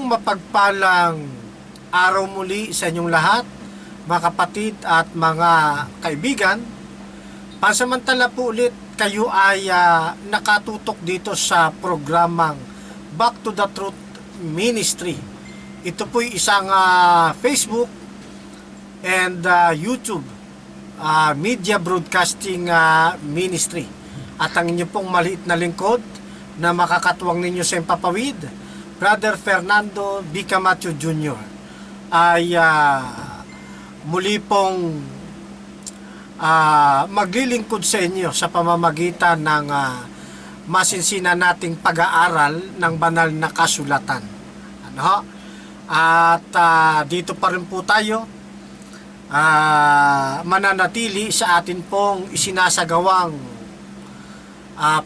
Isang mapagpalang araw muli sa inyong lahat, mga kapatid at mga kaibigan. Pansamantala po ulit kayo ay nakatutok dito sa programang Back to the Truth Ministry. Ito po isang Facebook and YouTube media broadcasting ministry. At ang inyo pong maliit na lingkod na makakatuwang ninyo sa impapawid, Brother Fernando B. Camacho Jr. ay muli pong maglilingkod sa inyo sa pamamagitan ng masinsina nating pag-aaral ng banal na kasulatan. At dito pa rin po tayo mananatili sa atin pong isinasagawang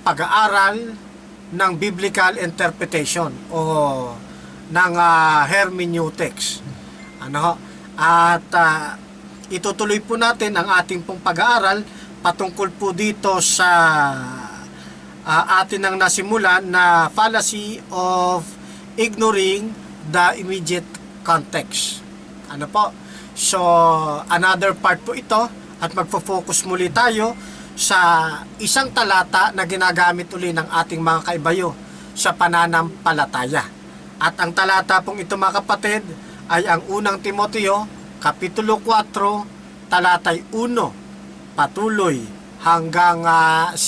pag-aaral ng biblical interpretation o ng hermeneutics. At itutuloy po natin ang ating pong pag-aaral patungkol po dito sa atin ang nasimulan na fallacy of ignoring the immediate context. So, another part po ito at magfo-focus muli tayo sa isang talata na ginagamit uli ng ating mga kaibayo sa pananampalataya. At ang talata pong ito, mga kapatid, ay ang unang Timoteo, Kapitulo 4, talatay 1, patuloy hanggang 5.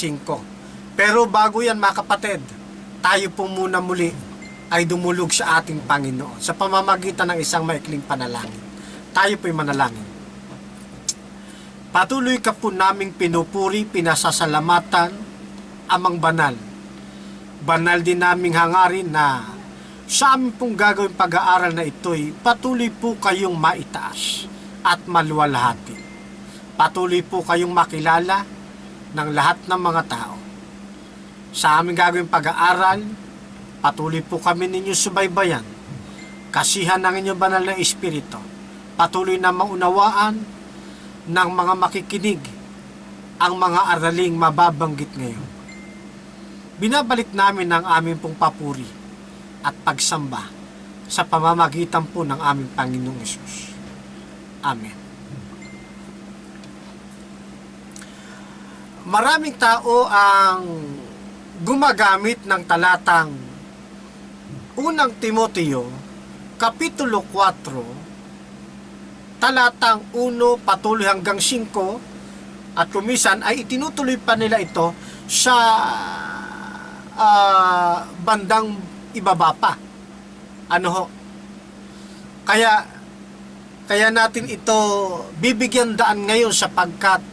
Pero bago yan, mga kapatid, tayo po muna muli ay dumulog sa ating Panginoon sa pamamagitan ng isang maikling panalangin. Tayo po'y manalangin. Patuloy ka po naming pinupuri, pinasasalamatan, Amang banal. Banal din naming hangarin na sa aming pong gagawin pag-aaral na ito'y patuloy po kayong maitaas at maluwalhati. Patuloy po kayong makilala ng lahat ng mga tao. Sa aming gagawin pag-aaral, patuloy po kami ninyo subaybayan. Kasihan ng inyong banal na Espiritu. Patuloy na maunawaan ng mga makikinig ang mga araling mababanggit ngayon. Binabalik namin ang aming pong papuri at pagsamba sa pamamagitan po ng aming Panginoong Hesus. Amen. Maraming tao ang gumagamit ng talatang unang Timoteo, Kapitulo 4, talatang 1 patuloy hanggang 5 at kumisan ay itinutuloy pa nila ito sa bandang ibaba pa. Kaya natin ito bibigyan daan ngayon sapagkat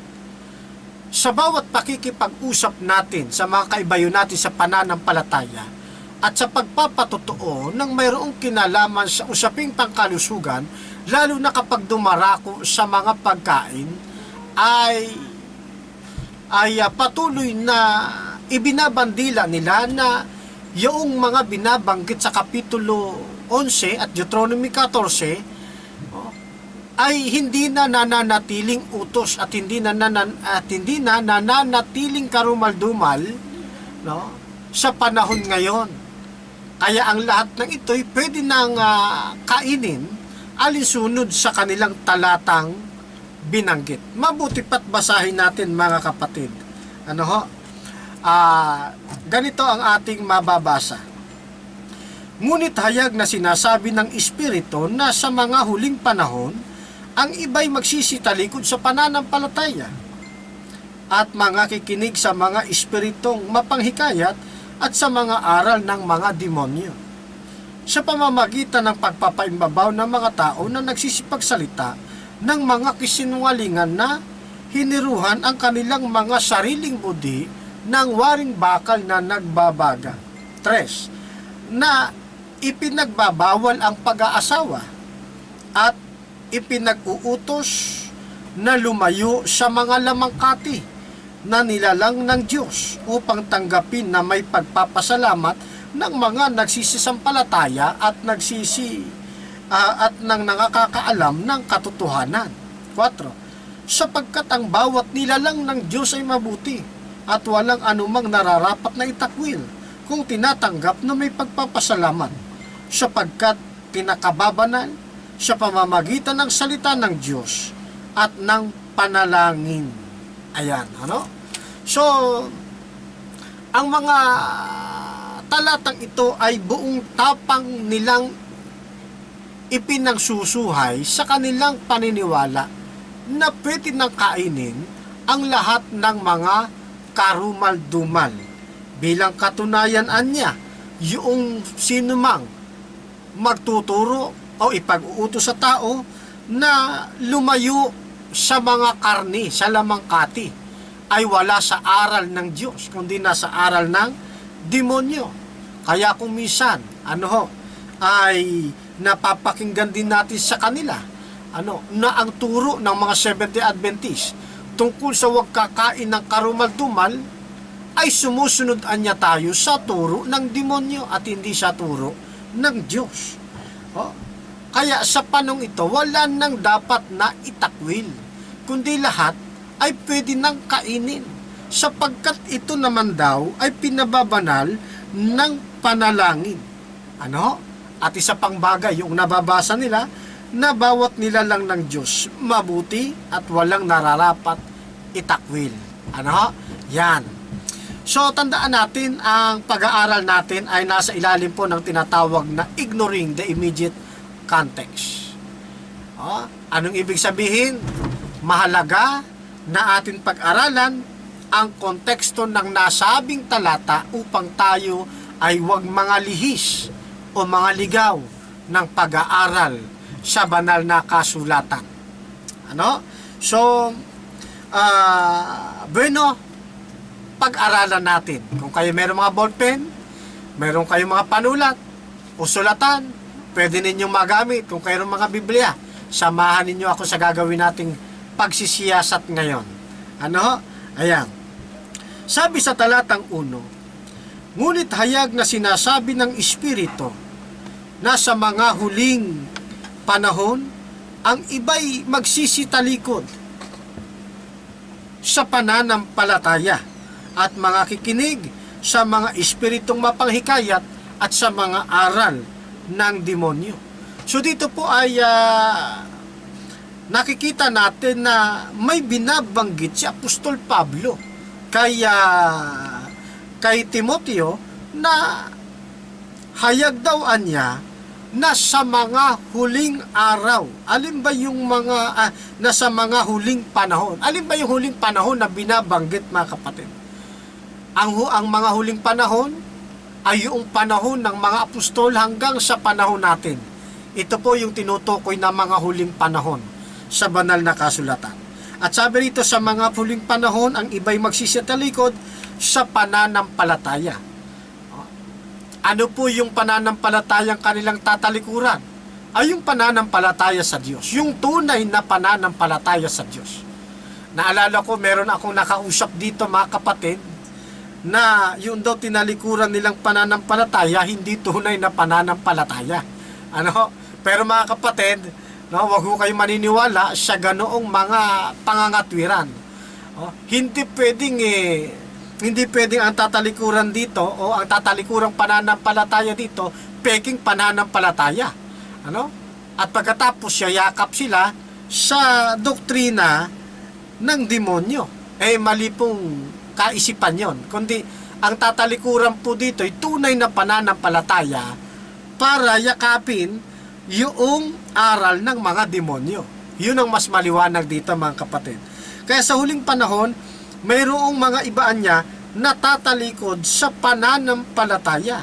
sa bawat pakikipag-usap natin sa mga kaibayo natin sa pananampalataya at sa pagpapatotoo ng mayroong kinalaman sa usaping pangkalusugan, lalo na kapag dumarako sa mga pagkain, ay patuloy na ibinabandila nila na yung mga binabanggit sa Kapitulo 11 at Deuteronomy 14 ay hindi na nananatiling utos at hindi na nananatiling karumal-dumal sa panahon ngayon. Kaya ang lahat ng ito'y pwede nang kainin alinsunod sa kanilang talatang binanggit. Mabuti pa't basahin natin, mga kapatid. Ganito ang ating mababasa. Ngunit hayag na sinasabi ng Espiritu na sa mga huling panahon, ang iba'y magsisitalikod sa pananampalataya at mga kikinig sa mga espiritong mapanghikayat at sa mga aral ng mga demonyo, sa pamamagitan ng pagpapaimbabaw ng mga tao na nagsisipagsalita ng mga kisinungalingan na hiniruhan ang kanilang mga sariling budi ng waring bakal na nagbabaga. 3. Na ipinagbabawal ang pag-aasawa at ipinag-uutos na lumayo sa mga lamangkati na nilalang ng Diyos upang tanggapin na may pagpapasalamat ng mga nagsisisampalataya at at nang nakakaalam ng katotohanan. 4. Sapagkat ang bawat nilalang ng Diyos ay mabuti at walang anumang nararapat na itakwil kung tinatanggap na may pagpapasalamat, sapagkat kinakababanal sa pamamagitan ng salita ng Diyos at ng panalangin. Ayan, ano? So, ang mga talatang ito ay buong tapang nilang ipinangsusuhay sa kanilang paniniwala na pwede nang kainin ang lahat ng mga karumal-dumal. Bilang katunayan niya, yung sinumang magtuturo o ipag-uutos sa tao na lumayo sa mga karni, sa lamangkati, ay wala sa aral ng Diyos, kundi nasa aral ng demonyo. Kaya kung minsan, ay napapakinggan din natin sa kanila, na ang turo ng mga Seventh-day Adventist tungkol sa huwag kakain ng karumal-dumal ay sumusunod niya tayo sa turo ng demonyo at hindi sa turo ng Diyos. Kaya sa panong ito, wala nang dapat na itakwil, kundi lahat ay pwede nang kainin, sapagkat ito naman daw ay pinababanal ng panalangin. At isa pang bagay, yung nababasa nila, na bawat nilalang ng Diyos mabuti at walang nararapat itakwil. Yan. So, tandaan natin, ang pag-aaral natin ay nasa ilalim po ng tinatawag na ignoring the immediate context. Anong ibig sabihin? Mahalaga na atin pag-aralan ang konteksto ng nasabing talata upang tayo ay huwag mga lihis o mga ligaw ng pag-aaral sa banal na kasulatan. So, pag-aralan natin. Kung kayo meron mga ballpen, meron kayong mga panulat o sulatan, pwede ninyong magamit. Kung kayo mga Biblia, samahan ninyo ako sa gagawin nating pagsisiyasat ngayon. Ayan. Sabi sa talatang 1, ngunit hayag na sinasabi ng Espiritu na sa mga huling panahon, ang iba'y magsisitalikod sa pananampalataya at mga kikinig sa mga espiritong mapanghikayat at sa mga aral ng demonyo. So dito po ay nakikita natin na may binabanggit si Apostol Pablo kay Timoteo na hayag daw niya na sa mga huling araw. Alin ba yung mga na sa mga huling panahon? Alin ba yung huling panahon na binabanggit, mga kapatid? Ang mga huling panahon ay yung panahon ng mga apostol hanggang sa panahon natin. Ito po yung tinutukoy na mga huling panahon sa banal na kasulatan. At sabi rito, sa mga huling panahon, ang iba'y magsisitalikod sa pananampalataya. Ano po yung pananampalatayang kanilang tatalikuran? Ay yung pananampalataya sa Diyos. Yung tunay na pananampalataya sa Diyos. Naalala ko, meron akong nakausap dito, mga kapatid, na yung daw tinalikuran nilang pananampalataya, hindi tunay na pananampalataya. Pero mga kapatid, wag ho kayo maniniwala sa ganoong mga pangangatwiran. Hindi pwedeng ang tatalikuran dito o ang tatalikurang pananampalataya dito, peking pananampalataya. At pagkatapos yakap sila sa doktrina ng demonyo. Mali pong kaisipan yon. Kundi ang tatalikuran po dito ay tunay na pananampalataya para yakapin yung aral ng mga demonyo. Yun ang mas maliwanag dito, mga kapatid. Kaya sa huling panahon, mayroong mga ibaan niya na tatalikod sa pananampalataya.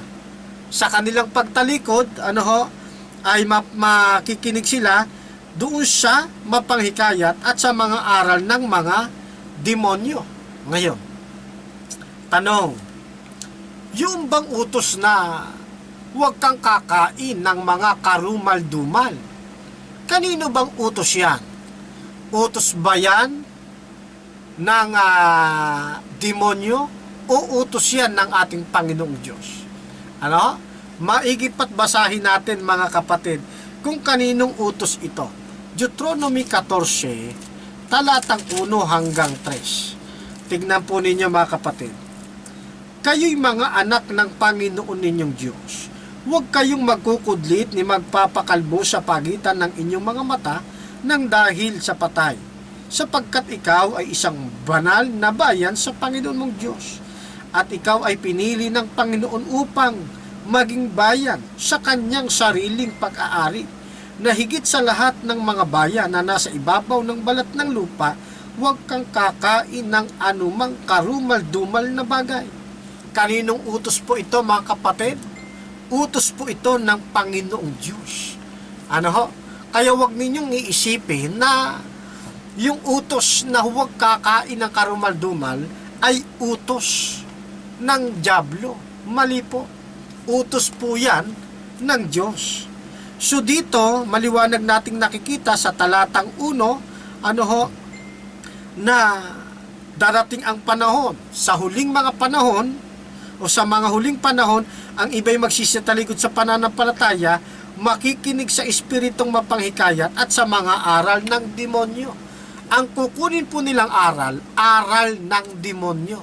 Sa kanilang pagtalikod, ay makikinig sila doon sa mapanghikayat at sa mga aral ng mga demonyo. Ngayon, tanong, yung bang utos na huwag kang kakain ng mga karumal-dumal, kanino bang utos yan? Utos ba yan ng demonyo o utos yan ng ating Panginoong Diyos? Maigi pat basahin natin, mga kapatid, kung kaninong utos ito. Deuteronomy 14, talatang 1 hanggang 3. Tignan po ninyo, mga kapatid. Kayo'y mga anak ng Panginoon ninyong Diyos. Huwag kayong magkukudlit ni magpapakalbo sa pagitan ng inyong mga mata nang dahil sa patay, sapagkat ikaw ay isang banal na bayan sa Panginoon mong Diyos, at ikaw ay pinili ng Panginoon upang maging bayan sa kanyang sariling pag-aari, na higit sa lahat ng mga bayan na nasa ibabaw ng balat ng lupa. Huwag kang kakain ng anumang karumal-dumal na bagay. Kaninong utos po ito, mga kapatid? Utos po ito ng Panginoong Diyos. Ano ho? Kaya huwag ninyong iisipin na yung utos na huwag kakain ng karumal-dumal ay utos ng dyablo. Mali po. Utos po yan ng Diyos. So dito, maliwanag nating nakikita sa talatang 1, ano ho, na darating ang panahon, sa huling mga panahon, o sa mga huling panahon, ang iba'y magsisitalikod sa pananampalataya, makikinig sa espiritong mapanghikayat at sa mga aral ng demonyo. Ang kukunin po nilang aral ng demonyo.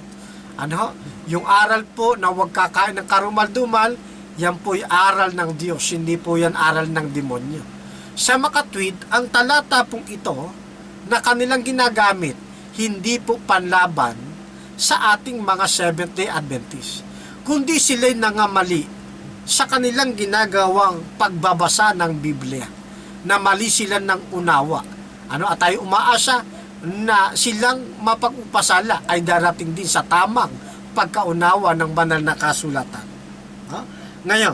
Ano? Yung aral po na huwag kakain ng karumal-dumal, yan po'y aral ng Diyos, hindi po yan aral ng demonyo. Sa makatwid, ang talata pong ito na kanilang ginagamit, hindi po panlaban sa ating mga Seventh-day Adventist, kundi sila'y nangamali sa kanilang ginagawang pagbabasa ng Biblia, na mali sila ng unawa. At tayo umaasa na silang mapag-upasala ay darating din sa tamang pagkaunawa ng banal na kasulatan. Ngayon,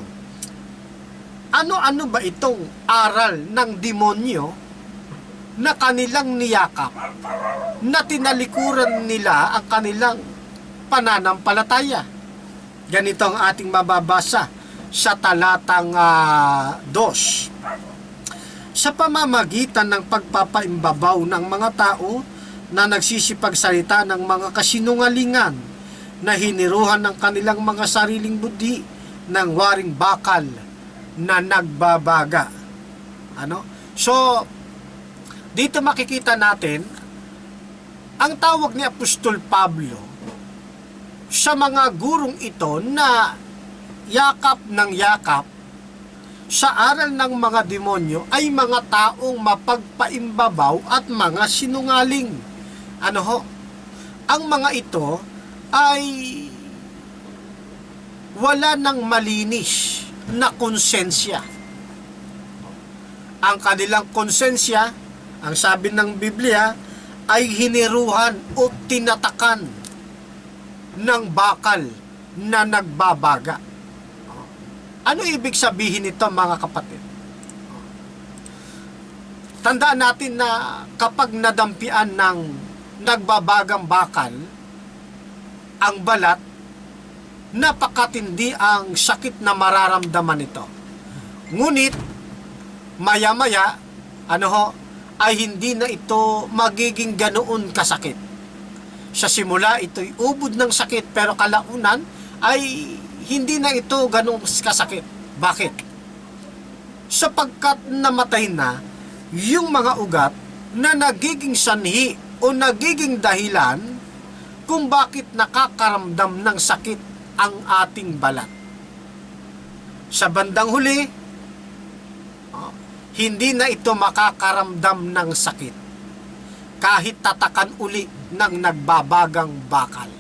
ano-ano ba itong aral ng demonyo na kanilang niyakap, na tinalikuran nila ang kanilang pananampalataya? Ganito ang ating mababasa sa talatang 2. Sa pamamagitan ng pagpapaimbabaw ng mga tao na nagsisipagsalita ng mga kasinungalingan, na hiniruhan ng kanilang mga sariling budi ng waring bakal na nagbabaga. So, dito makikita natin ang tawag ni Apostol Pablo sa mga gurong ito na yakap ng yakap sa aral ng mga demonyo ay mga taong mapagpaimbabaw at mga sinungaling. Ang mga ito ay wala ng malinis na konsensya. Ang kanilang konsensya, ang sabi ng Biblia, ay hiniruhan o tinatakan ng bakal na nagbabaga. Ano ibig sabihin nito, mga kapatid? Tandaan natin na kapag nadampian ng nagbabagang bakal ang balat, napakatindi ang sakit na mararamdaman nito. Ngunit maya-maya ay hindi na ito magiging ganoon kasakit. Sa simula ito'y ubod ng sakit, pero kalaunan ay hindi na ito ganoon kasakit. Bakit? Sapagkat namatay na yung mga ugat na nagiging sanhi o nagiging dahilan kung bakit nakakaramdam ng sakit ang ating balat. Sa bandang huli, hindi na ito makakaramdam ng sakit kahit tatakan uli ng nagbabagang bakal.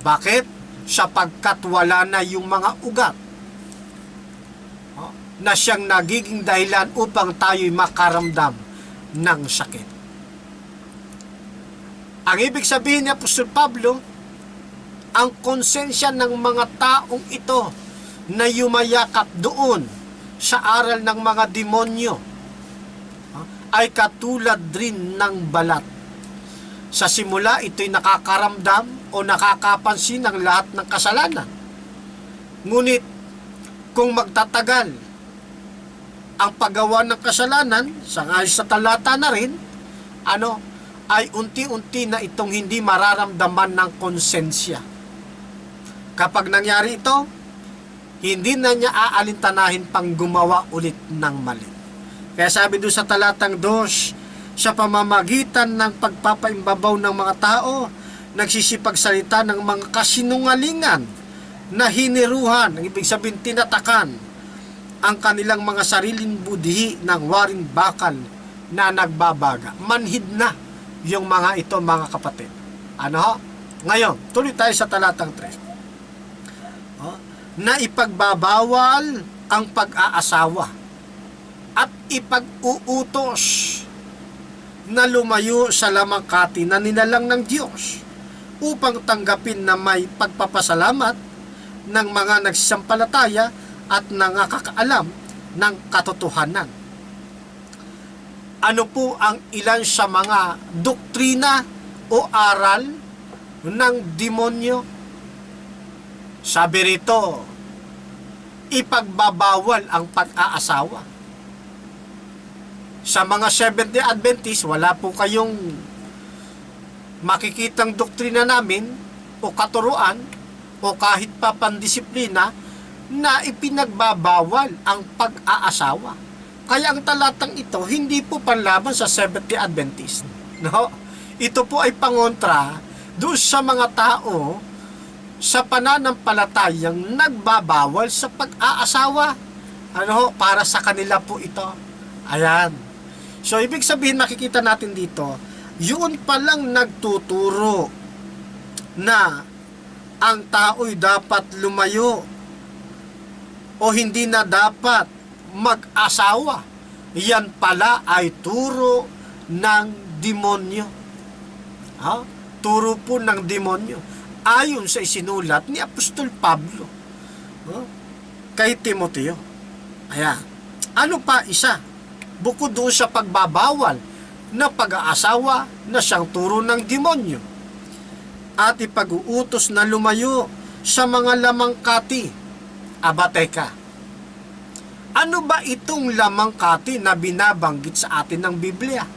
Bakit? Sapagkat wala na yung mga ugat na siyang nagiging dahilan upang tayo'y makaramdam ng sakit. Ang ibig sabihin ni Apostol Pablo, ang konsensya ng mga taong ito na yumayakap doon sa aral ng mga demonyo ay katulad rin ng balat. Sa simula, ito'y nakakaramdam o nakakapansin ng lahat ng kasalanan. Ngunit, kung magtatagal ang paggawa ng kasalanan, sangayon sa talata na rin, ay unti-unti na itong hindi mararamdaman ng konsensya. Kapag nangyari ito, hindi na niya aalintanahin pang gumawa ulit ng mali. Kaya sabi doon sa talatang 2, sa pamamagitan ng pagpapaimbabaw ng mga tao, nagsisipagsalita ng mga kasinungalingan na hiniruhan, ang ibig sabihin tinatakan, ang kanilang mga sariling budhi ng waring bakal na nagbabaga. Manhid na yung mga ito, mga kapatid. Ano ho? Ngayon, tuloy tayo sa talatang 3. Na ipagbabawal ang pag-aasawa at ipag-uutos na lumayo sa lamangkati na ninalang ng Diyos upang tanggapin na may pagpapasalamat ng mga nagsisampalataya at nangakakaalam ng katotohanan. Ano po ang ilan sa mga doktrina o aral ng demonyo? Sabi rito, ipagbabawal ang pag-aasawa. Sa mga Seventh-day Adventist, wala po kayong makikitang doktrina namin o katuruan o kahit pa pandisiplina na ipinagbabawal ang pag-aasawa. Kaya ang talatang ito, hindi po panlaban sa Seventh-day Adventist. No? Ito po ay pangontra doon sa mga tao sa pananampalatayang nagbabawal sa pag-aasawa. Ano, para sa kanila po ito. Ayan. So, ibig sabihin, makikita natin dito, yun palang nagtuturo na ang tao'y dapat lumayo o hindi na dapat mag-asawa. Yan pala ay turo ng demonyo. Ha? Turo po ng demonyo. Ayon sa isinulat ni Apostol Pablo kay Timoteo. Ayan. Ano pa isa? Bukod doon sa pagbabawal na pag-aasawa na siyang turo ng demonyo at ipag-uutos na lumayo sa mga lamangkati. Aba, teka. Ano ba itong lamangkati na binabanggit sa atin ng Biblia?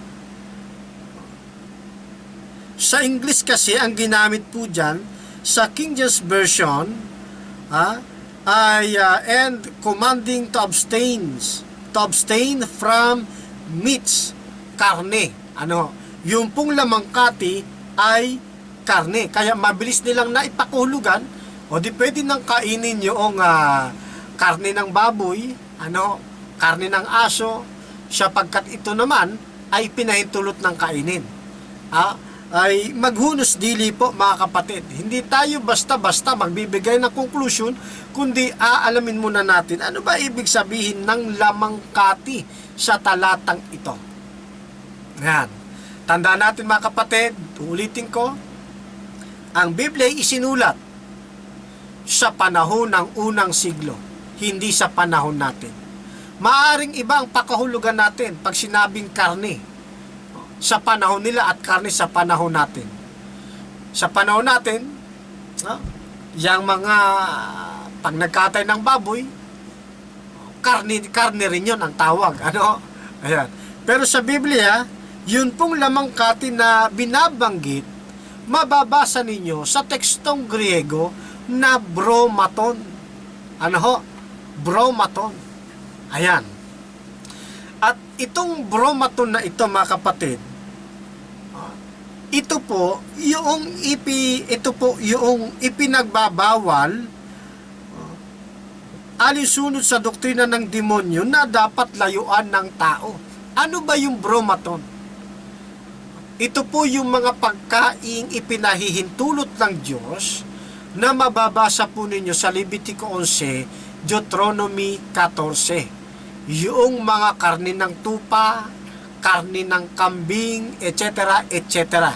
Sa English kasi, ang ginamit po dyan, sa King James Version, and commanding to abstain from meats, karne. Ano, yung pong lamangkati ay karne. Kaya mabilis nilang naipakulugan, o di pwede nang kainin yung karne ng baboy, ano, karne ng aso, sapagkat ito naman ay pinahintulot ng kainin. Ay maghunos dili po, mga kapatid. Hindi tayo basta-basta magbibigay ng conclusion, kundi aalamin muna natin ano ba ibig sabihin ng lamangkati sa talatang ito. Yan. Tandaan natin, mga kapatid, ulitin ko, ang Biblia ay isinulat sa panahon ng unang siglo, hindi sa panahon natin. Maaring iba ang pakahulugan natin pag sinabing karne sa panahon nila at karne sa panahon natin. Sa panahon natin, yung mga pag nagkatay ng baboy, karne rin yun ang tawag. Ano? Ayan. Pero sa Biblia, yun pong lamangkati na binabanggit, mababasa ninyo sa tekstong Griego na bromaton. Ano ho? Bromaton. Ayan. At itong bromaton na ito, mga kapatid, ito po yung ipinagbabawal alinsunod sa doktrina ng demonyo na dapat layuan ng tao. Ano ba yung bromaton? Ito po yung mga pagkaing ipinahihintulot ng Diyos na mababasa po ninyo sa Levitico 11, Deuteronomy 14. Yung mga karne ng tupa, karne ng kambing, etc., etc.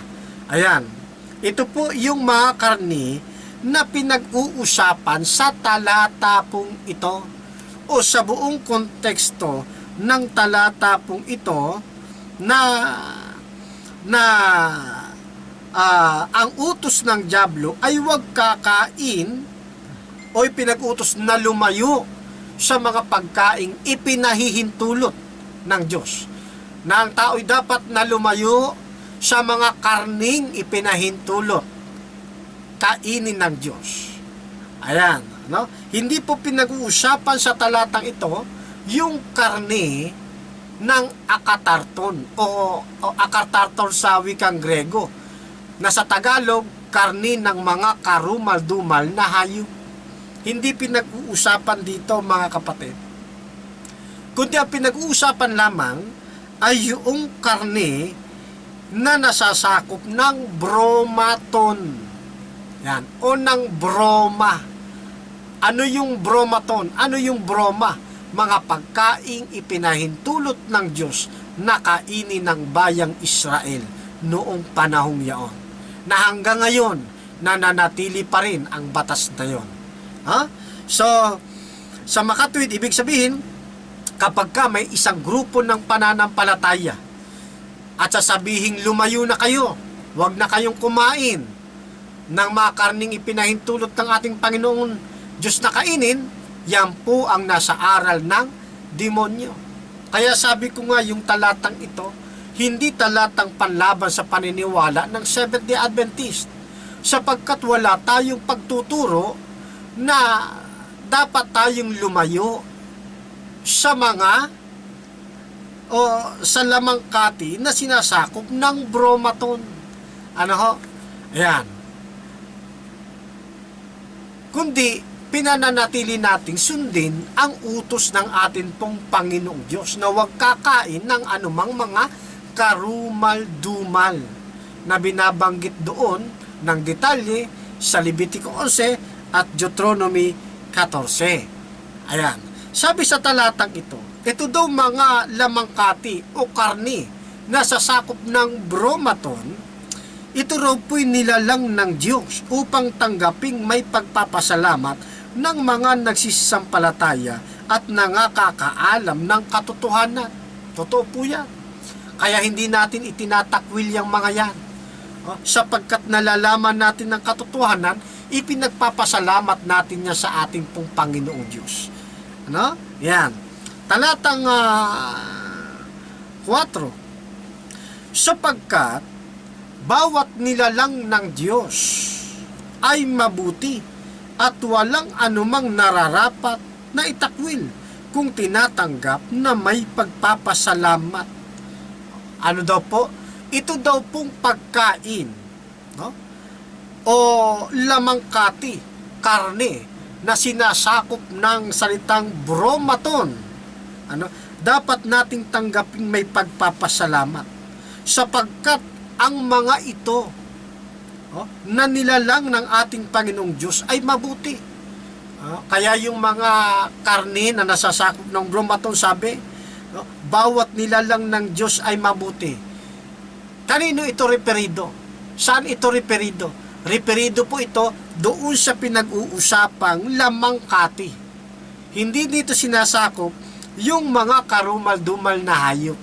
Ayan. Ito po yung mga karne na pinag-uusapan sa talata pong ito o sa buong konteksto ng talata pong ito na ang utos ng dyablo ay huwag kakain o pinag-utos na lumayo sa mga pagkaing ipinahihintulot ng Diyos. Na ang tao'y dapat na lumayo sa mga karning ipinahintulot, kainin ng Diyos. Ayan, no? Hindi po pinag-uusapan sa talatang ito yung karne ng akatarton o akatarton sa wikang Grego, na sa Tagalog, karne ng mga karumal-dumal na hayop. hindi pinag-uusapan dito, mga kapatid. Kundi ang pinag-uusapan lamang ay yung karne na nasasakop ng bromaton. Yan, o ng broma. Ano yung bromaton? Ano yung broma? Mga pagkaing ipinahintulot ng Diyos na kainin ng bayang Israel noong panahong yaon. Na hanggang ngayon, nananatili pa rin ang batas na yon. So, sa makatwid, ibig sabihin, kapag ka may isang grupo ng pananampalataya at sasabihing lumayo na kayo, huwag na kayong kumain ng mga karning ipinahintulot ng ating Panginoon Diyos na kainin, yan po ang nasa aral ng demonyo. Kaya sabi ko nga, yung talatang ito, hindi talatang panlaban sa paniniwala ng Seventh-day Adventist, sapagkat wala tayong pagtuturo na dapat tayong lumayo sa mga o sa lamangkati na sinasakop ng bromaton. Ano ho? Ayan. Kundi pinananatili nating sundin ang utos ng atin pong Panginoong Diyos na huwag kakain ng anumang mga karumal-dumal na binabanggit doon ng detalye sa Levitico 11 at Deuteronomy 14. Ayan. Sabi sa talatang ito daw mga lamangkati o karni na sasakop ng bromaton, ito raw po'y nilalang ng Diyos upang tanggaping may pagpapasalamat ng mga nagsisampalataya at nangakakaalam ng katotohanan. Totoo po yan. Kaya hindi natin itinatakwil yung mga yan. Sapagkat nalalaman natin ng katotohanan, ipinagpapasalamat natin niya sa ating pong Panginoong Diyos. Ano? Yan. Talatang 4. Sapagkat bawat nilalang ng Diyos ay mabuti at walang anumang nararapat na itakwil kung tinatanggap na may pagpapasalamat. Ano daw po? Ito daw pong pagkain, no? O lamangkati, karne na sinasakop ng salitang bromaton. Ano? Dapat nating tanggaping may pagpapasalamat sapagkat ang mga ito na nilalang ng ating Panginoong Diyos ay mabuti. Kaya yung mga karne na nasasakop ng bromaton, sabi, bawat nilalang ng Diyos ay mabuti. Kanino ito referido? Saan ito referido? Referido po ito doon sa pinag-uusapang lamangkati. Hindi dito sinasakop yung mga karumal-dumal na hayop.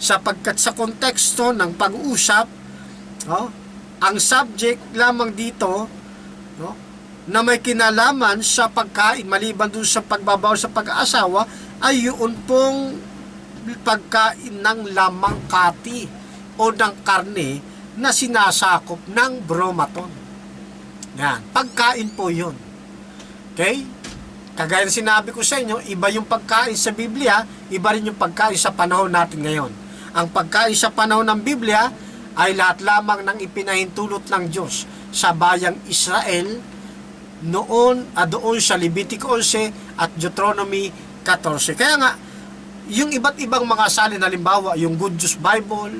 Sapagkat sa konteksto ng pag-uusap, ang subject lamang dito na may kinalaman sa pagkain, maliban doon sa pagbabaw sa pag-aasawa, ay yun pong pagkain ng lamangkati o ng karne na sinasakop ng bromaton. Yan, pagkain po yun. Okay? Kagaya na sinabi ko sa inyo, iba yung pagkain sa Biblia, iba rin yung pagkain sa panahon natin ngayon. Ang pagkain sa panahon ng Biblia ay lahat lamang ng ipinahintulot ng Diyos sa bayang Israel doon sa Levitico 11 at Deuteronomy 14. Kaya nga, yung iba't ibang mga salin, halimbawa, yung Good News Bible,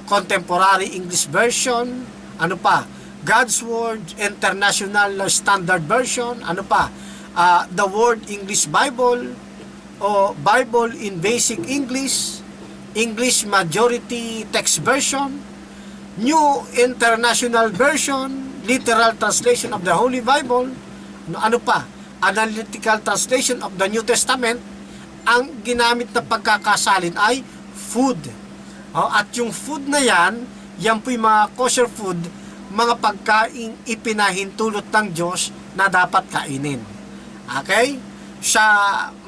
Contemporary English Version, ano pa, God's Word, International Standard Version, ano pa, The Word English Bible, o Bible in Basic English, English Majority Text Version, New International Version, Literal Translation of the Holy Bible, ano pa, Analytical Translation of the New Testament. Ang ginamit na pagkakasalin ay food. At yung food na yan po yung mga kosher food, mga pagkaing ipinahintulot ng Diyos na dapat kainin. Okay? Sa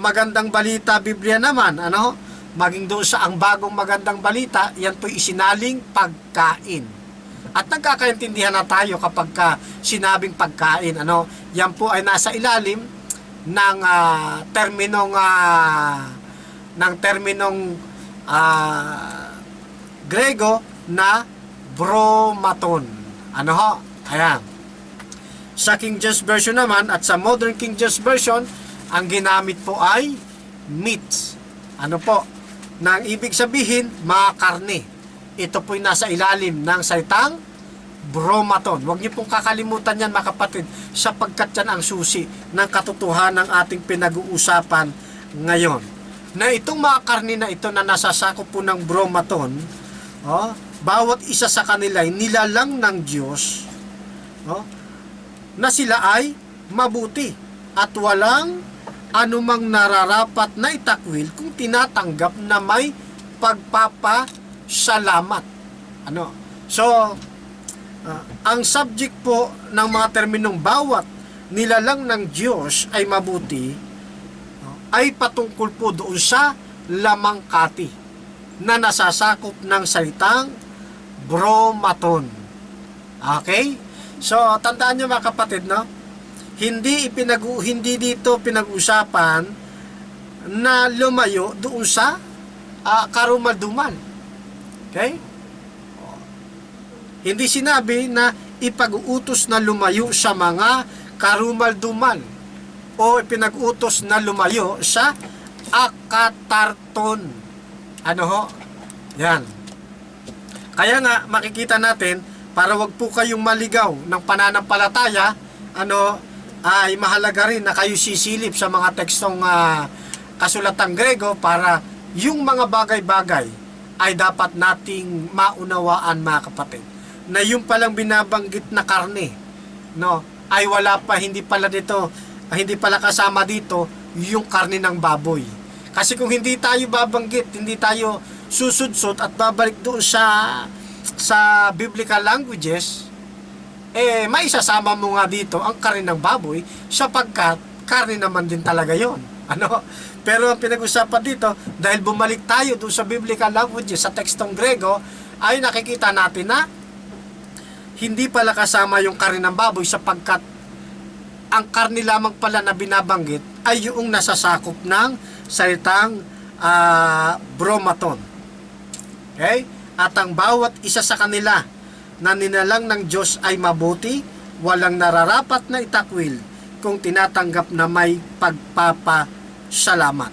magandang balita Biblia naman, maging doon sa ang bagong magandang balita, yan po isinaling pagkain. At nagkakaintindihan na tayo kapag sinabing pagkain, yan po ay nasa ilalim ng terminong Grego na bromaton. Ayan. Sa King James Version naman at sa Modern King James Version, ang ginamit po ay meats. Ano po? Nang ibig sabihin, mga karne. Ito po'y nasa ilalim ng salitang bromaton. Huwag niyo pong kakalimutan yan, mga kapatid, sapagkat yan ang susi ng katotohanan ng ating pinag-uusapan ngayon. Na itong mga karne na ito na nasasakop po ng bromaton, bawat isa sa kanila ay nilalang ng Diyos, na sila ay mabuti at walang anumang nararapat na itakwil kung tinatanggap na may pagpapasalamat. So, ang subject po ng mga terminong bawat nilalang ng Diyos ay mabuti ay patungkol po doon sa lamangkati na nasasakop ng salitang bromaton. Okay? So, tandaan nyo mga kapatid, hindi dito pinag-usapan na lumayo doon sa karumal-dumal. Okay? Hindi sinabi na ipag-uutos na lumayo sa mga karumal-dumal o ipinag-utos na lumayo sa akatarton. Yan. Kaya nga, makikita natin, para wag po kayong maligaw ng pananampalataya, ay mahalaga rin na kayo sisilip sa mga tekstong kasulatang Grego para yung mga bagay-bagay ay dapat nating maunawaan, mga kapatid. Na yung palang binabanggit na karne, ay wala pa, hindi pala kasama dito yung karne ng baboy. Kasi kung hindi tayo babanggit, hindi tayo susudsot at babalik doon sa biblical languages, maisasama mo nga dito ang karne ng baboy sapagkat karne naman din talaga yon. Pero ang pinag-usapan dito, dahil bumalik tayo doon sa biblical languages, sa tekstong Grego, ay nakikita natin na hindi pala kasama yung karne ng baboy sapagkat ang karne lamang pala na binabanggit ay yung nasasakop ng salitang bromaton. Okay? At ang bawat isa sa kanila na ninalang ng Diyos ay mabuti, walang nararapat na itakwil kung tinatanggap na may pagpapasalamat.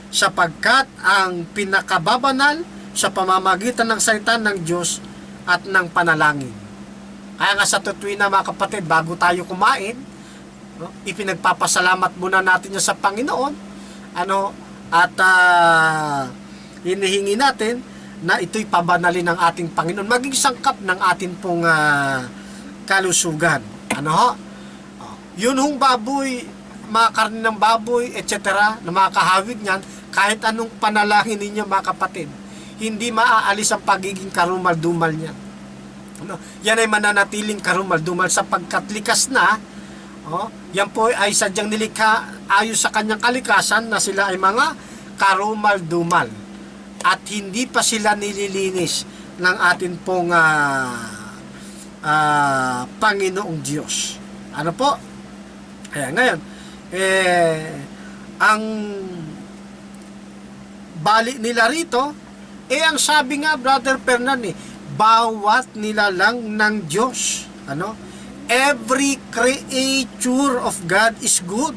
Sapagkat ang pinakababanal sa pamamagitan ng salita ng Diyos at ng panalangin. Kaya nga sa tutuwin na mga kapatid, bago tayo kumain, ipinagpapasalamat muna natin yan sa Panginoon, at hinihingi natin na ito'y pabanalin ng ating Panginoon, maging sangkap ng ating pong kalusugan. Yun hong baboy, mga karne ng baboy, etc., na mga kahawig niyan, kahit anong panalangin ninyo mga kapatid, hindi maaalis ang pagiging karumal-dumal niyan. Yan ay mananatiling karumal-dumal sapagkat likas na. Yan po ay sadyang nilikha ayon sa kanyang kalikasan na sila ay mga karumal-dumal at hindi pa sila nililinis ng atin pong Panginoong Diyos. Kaya ngayon, ang bali nila rito, ang sabi nga, Brother Fernan, bawat nilalang ng Diyos, every creature of God is good.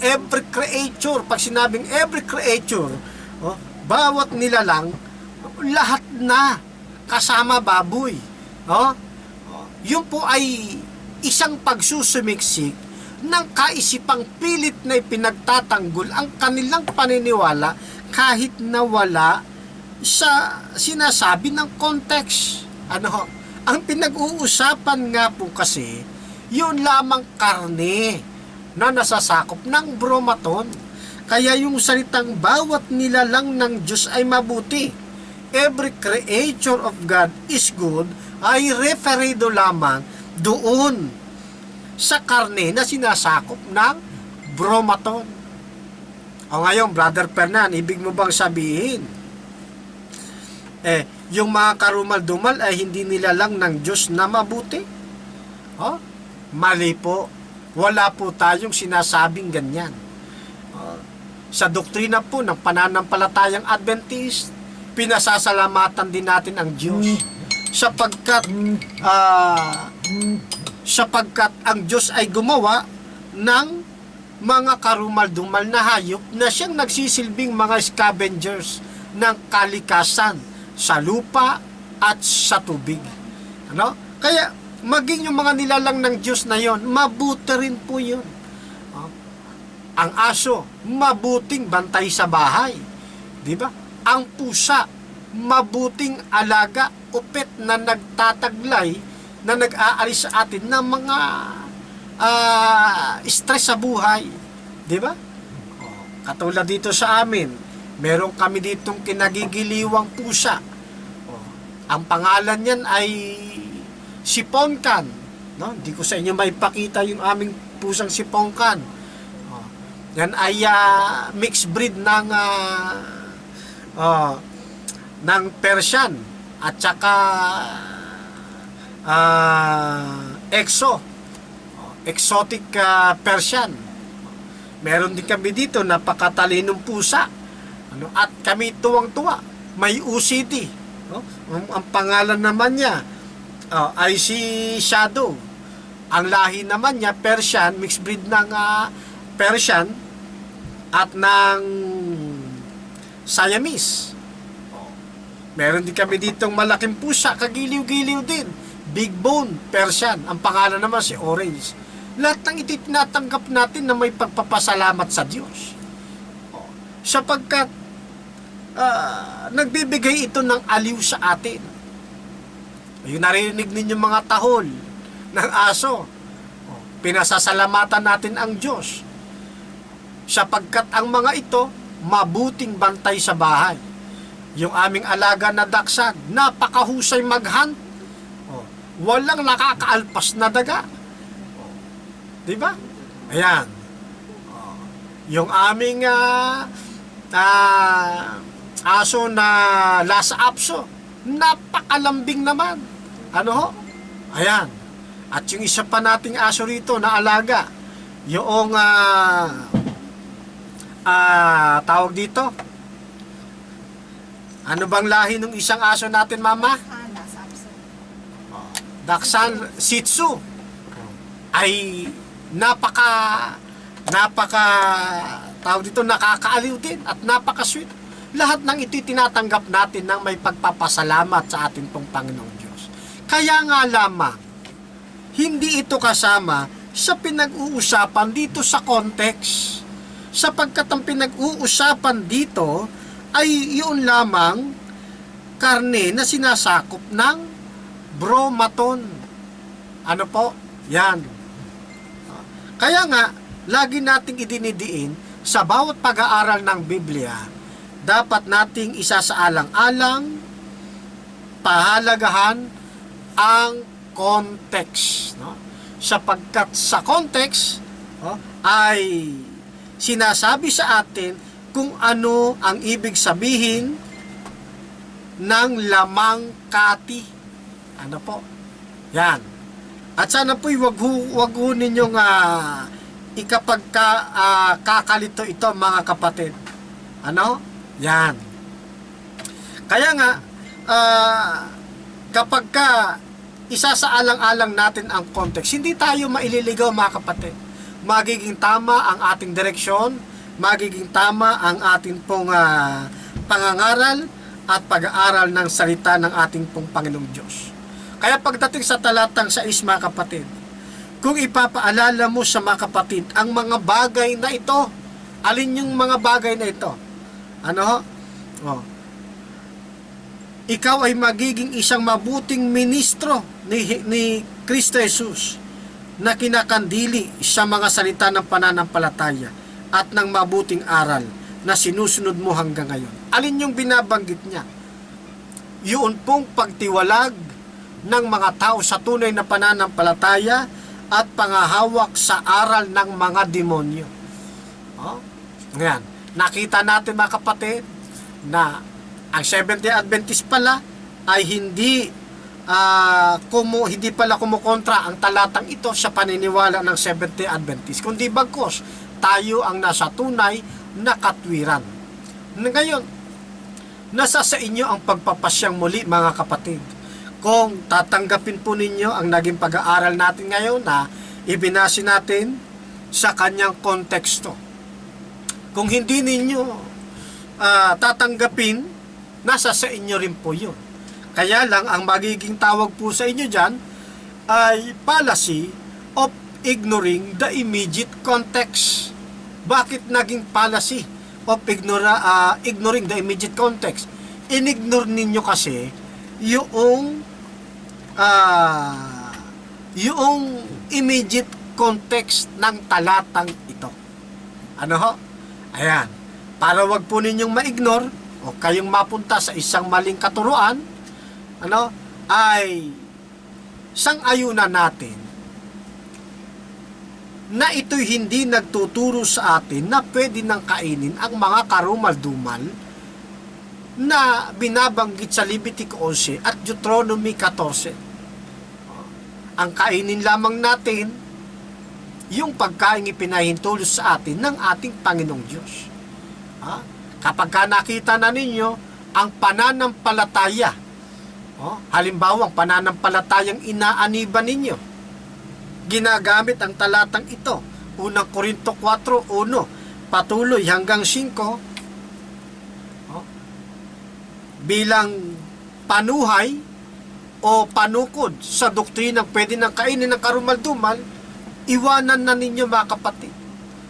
Every creature, pag sinabing every creature, bawat nilalang, lahat na, kasama baboy. Yun po ay isang pagsusumiksik ng kaisipang pilit na ipinagtatanggol ang kanilang paniniwala kahit na wala sa sinasabi ng context. Ang pinag-uusapan nga po kasi, yun lamang karne na nasasakop ng bromaton. Kaya yung salitang bawat nilalang ng Diyos ay mabuti, every creature of God is good, ay referido lamang doon sa karne na sinasakop ng bromaton. Ngayon, Brother Fernan, ibig mo bang sabihin, yung mga karumal-dumal ay hindi nilalang ng Diyos na mabuti? Mali po. Wala po tayong sinasabing ganyan. Sa doktrina po ng pananampalatayang Adventist, pinasasalamatan din natin ang Diyos sapagkat sapagkat ang Diyos ay gumawa ng mga karumal-dumal na hayop na siyang nagsisilbing mga scavengers ng kalikasan sa lupa at sa tubig. Ano? Kaya maging yung mga nilalang ng Diyos na yon, mabuti rin po yun. Ang aso, mabuting bantay sa bahay. Di ba? Ang pusa, mabuting alaga, upit na nagtataglay, na nag-aalis sa atin ng mga stress sa buhay. Di ba? Katulad dito sa amin, meron kami ditong kinagigiliwang pusa. Ang pangalan niyan ay si Ponkan. No? Hindi ko sa inyo maipakita yung aming pusang si Ponkan. Yan ay mixed breed ng Persian at saka exotic Persian. Meron din kami dito napakatalinong pusa. Ano, at kami tuwang-tuwa, may OCD. No? Ang pangalan naman niya ay si Shadow. Ang lahi naman niya Persian, mixed breed ng Persian at ng Siamese. Meron din kami ditong malaking pusa, kagiliw-giliw din. Big Bone Persian. Ang pangalan naman si Orange. Lahat ng itinatanggap natin na may pagpapasalamat sa Diyos. Sapagkat nagbibigay ito ng aliw sa atin. Yung narinig ninyo mga tahol ng aso. Pinasasalamatan natin ang Diyos. Sapagkat ang mga ito, mabuting bantay sa bahay. Yung aming alaga na dachshund, napakahusay mag-hunt. Walang nakakaalpas na daga. Diba? Ayan. Yung aming aso na Lhasa Apso, napakalambing naman. Ano ho? Ayan. At yung isa pa nating aso rito na alaga, yung tawag dito, ano bang lahi ng isang aso natin, Mama? Dachshund Shih Tzu ay napaka tawag dito, nakakaaliw din at napaka-sweet. Lahat ng ito'y tinatanggap natin ng may pagpapasalamat sa ating pong Panginoong Diyos. Kaya nga lamang, hindi ito kasama sa pinag-uusapan dito sa context. Sapagkat ang pinag-uusapan dito ay yun lamang karne na sinasakop ng bromaton. Ano po? Yan. Kaya nga, lagi nating idinidiin sa bawat pag-aaral ng Biblia, dapat nating isasaalang-alang, pahalagahan ang context. No? Sapagkat sa context ay sinasabi sa atin kung ano ang ibig sabihin ng lamang kati. Ano po? Yan. At sana po'y wag ho ninyong kakalito ito, mga kapatid. Ano? Yan. Kaya nga, kapag isasaalang-alang natin ang context, hindi tayo maililigaw, mga kapatid. Magiging tama ang ating direksyon, magiging tama ang ating pong pangangaral at pag-aaral ng salita ng ating pong Panginoong Diyos. Kaya pagdating sa talatang 6, mga kapatid, kung ipapaalala mo sa mga kapatid ang mga bagay na ito, alin yung mga bagay na ito? Ano? Ikaw ay magiging isang mabuting ministro ni Kristo Jesus na kinakandili sa mga salita ng pananampalataya at ng mabuting aral na sinusunod mo hanggang ngayon. Alin yung binabanggit niya? Yun pong pagtiwalag ng mga tao sa tunay na pananampalataya at pangahawak sa aral ng mga demonyo. Ngayon, nakita natin, mga kapatid, na ang Seventh-day Adventist pala ay hindi pala kumukontra ang talatang ito sa paniniwala ng Seventh-day Adventist, kundi bagkus tayo ang nasa tunay na katwiran. Ngayon, nasa sa inyo ang pagpapasyang muli, mga kapatid, kung tatanggapin po ninyo ang naging pag-aaral natin ngayon na ibinase natin sa kanyang konteksto. Kung hindi ninyo tatanggapin, nasa sa inyo rin po yun. Kaya lang, ang magiging tawag po sa inyo dyan ay fallacy of ignoring the immediate context. Bakit naging fallacy of ignoring the immediate context? Inignore ninyo kasi yung immediate context ng talatang ito. Ano ho? Ayan. Para wag po ninyong ma-ignore o kayong mapunta sa isang maling katuruan, ay sang-ayunan natin na ito'y hindi nagtuturo sa atin na pwede nang kainin ang mga karumal-dumal na binabanggit sa Leviticus 11 at Deuteronomy 14. Ang kainin lamang natin yung pagkain ipinahintulot sa atin ng ating Panginoong Diyos. Kapag nakita na ninyo ang pananampalataya, halimbawa ang pananampalatayang inaaniban ninyo, ginagamit ang talatang ito, unang Korinto 4:1 patuloy hanggang 5, bilang panuhay o panukod sa doktrinang pwede nang kainin ng karumal-dumal, iwanan na ninyo mga kapatid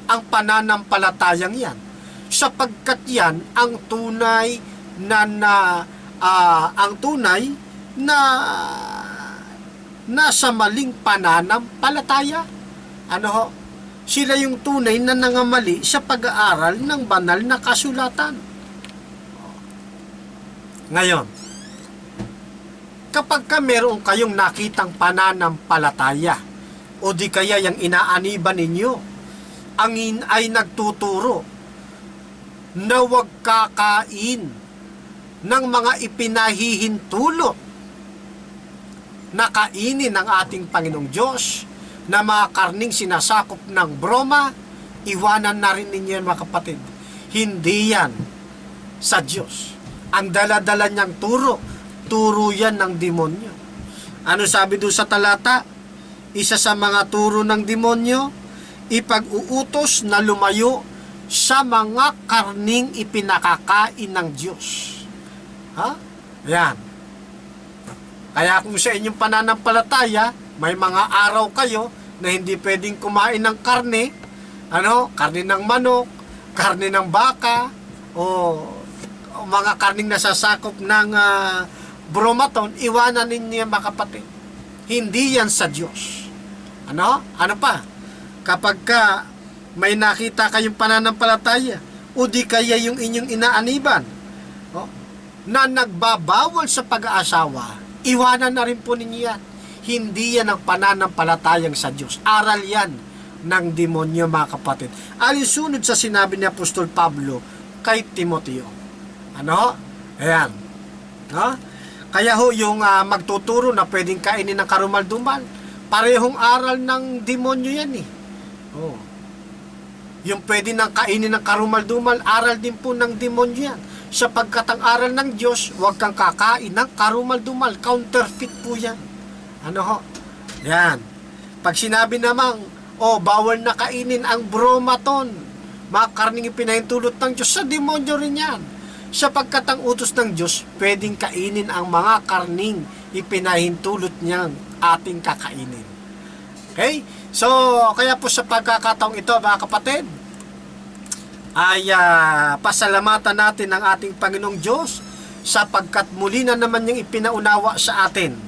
ang pananampalatayang yan, sapagkat yan ang tunay na nasa maling pananampalataya. Sila yung tunay na nangamali sa pag-aaral ng banal na kasulatan. Ngayon, kapag meron kayong nakitang pananampalataya o di kaya yung inaaniban ninyo ay nagtuturo na huwag kakain ng mga ipinahihintulot na kainin ng ating Panginoong Diyos na mga karning sinasakop ng broma, iwanan na rin ninyo yan mga kapatid. Hindi yan sa Diyos. Ang dala-dala niyang turo yan ng demonyo. Ano sabi doon sa talata? Isa sa mga turo ng demonyo, ipag-uutos na lumayo sa mga karning ipinakakain ng Diyos. Ayan. Kaya kung sa inyong pananampalataya, may mga araw kayo na hindi pwedeng kumain ng karne, karne ng manok, karne ng baka, o mga karning nasasakop ng bromaton, iwanan ninyo yan mga kapatid. Hindi yan sa Diyos. Ano pa? Kapag may nakita kayong pananampalataya, o di kaya yung inyong inaaniban, na nagbabawal sa pag-aasawa, iwanan na rin po ninyo yan. Hindi yan ang pananampalatayang sa Diyos. Aral yan ng demonyo mga kapatid. Alinsunod sa sinabi ni Apostol Pablo kay Timoteo. Ayan. Kaya yung magtuturo na pwedeng kainin ng karumal-dumal, parehong aral ng demonyo yan eh. Yung pwede nang kainin ng karumal-dumal, aral din po ng demonyo yan. Sapagkat ang aral ng Diyos, huwag kang kakain ng karumal-dumal. Counterfeit po yan. Yan. Pag sinabi namang, bawal na kainin ang bromaton, mga karning ipinahintulot ng Diyos, sa demonyo rin yan. Sapagkat ang utos ng Diyos, pwedeng kainin ang mga karning ipinahintulot niyang ating kakainin. Okay? So, kaya po sa pagkakataong ito, mga kapatid, ay pasalamatan natin ang ating Panginoong Diyos sapagkat muli na naman niyang ipinaunawa sa atin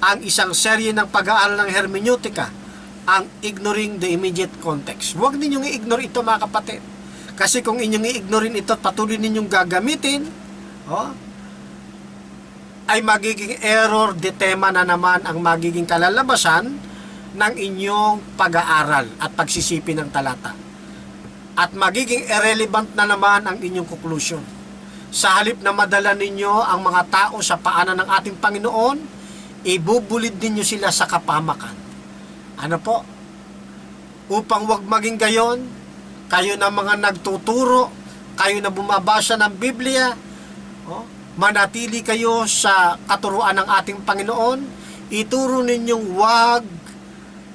ang isang serye ng pag-aaral ng hermeneutika, ang ignoring the immediate context. Huwag ninyong i-ignore ito mga kapatid. Kasi kung inyong i-ignorein ito at patuloy ninyong gagamitin, ay magiging error de tema na naman ang magiging kalalabasan ng inyong pag-aaral at pagsisipin ng talata. At magiging irrelevant na naman ang inyong conclusion. Sa halip na madala ninyo ang mga tao sa paanan ng ating Panginoon, ibubulid ninyo sila sa kapamakan. Upang wag maging gayon, kayo na mga nagtuturo, kayo na bumabasa ng Biblia, manatili kayo sa katuruan ng ating Panginoon. Ituro ninyong wag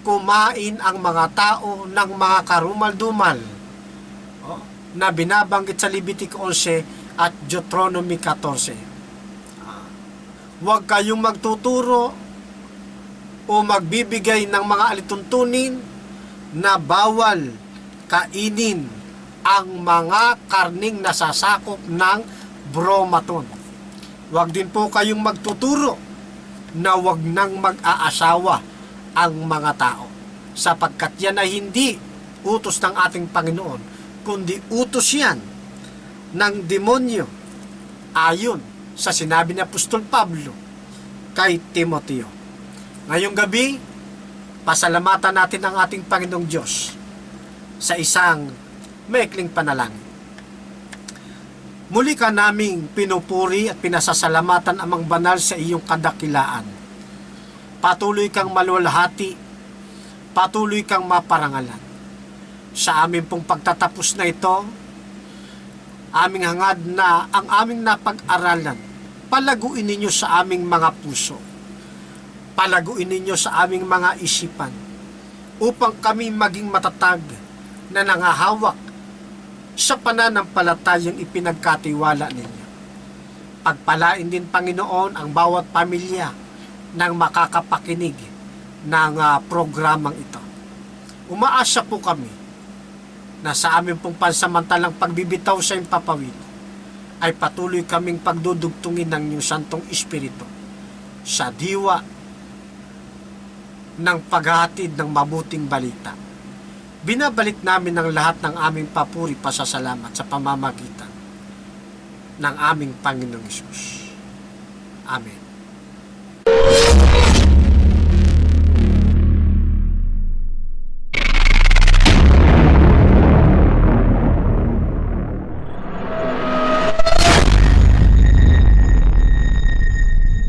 kumain ang mga tao ng mga karumal-dumal na binabanggit sa Leviticus 11 at Deuteronomy 14. Huwag kayong magtuturo o magbibigay ng mga alituntunin na bawal kainin ang mga karning nasasakop ng bromaton. Huwag din po kayong magtuturo na huwag nang mag-aasawa ang mga tao, sapagkat yan ay hindi utos ng ating Panginoon, kundi utos yan ng demonyo, ayon sa sinabi ni Apostol Pablo kay Timoteo. Ngayong gabi, pasalamatan natin ang ating Panginoong Diyos sa isang maikling panalangin. Muli ka naming pinupuri at pinasasalamatan amang banal sa iyong kadakilaan. Patuloy kang maluwalhati, patuloy kang maparangalan. Sa amin pong pagtatapos na ito, aming hangad na ang aming napag-aralan, palaguin ninyo sa aming mga puso, palaguin ninyo sa aming mga isipan, upang kami maging matatag na nangahawak sa pananampalatayang ipinagkatiwala ninyo. Pagpalain din, Panginoon, ang bawat pamilya ng makakapakinig ng programang ito. Umaasa po kami na sa aming pong pansamantalang pagbibitaw sa impapawid ay patuloy kaming pagdudugtungin ng iyong Santong Espiritu sa diwa ng paghahatid ng mabuting balita. Binabalik namin ang lahat ng aming papuri, pasasalamat sa pamamagitan ng aming Panginoong Hesus. Amen.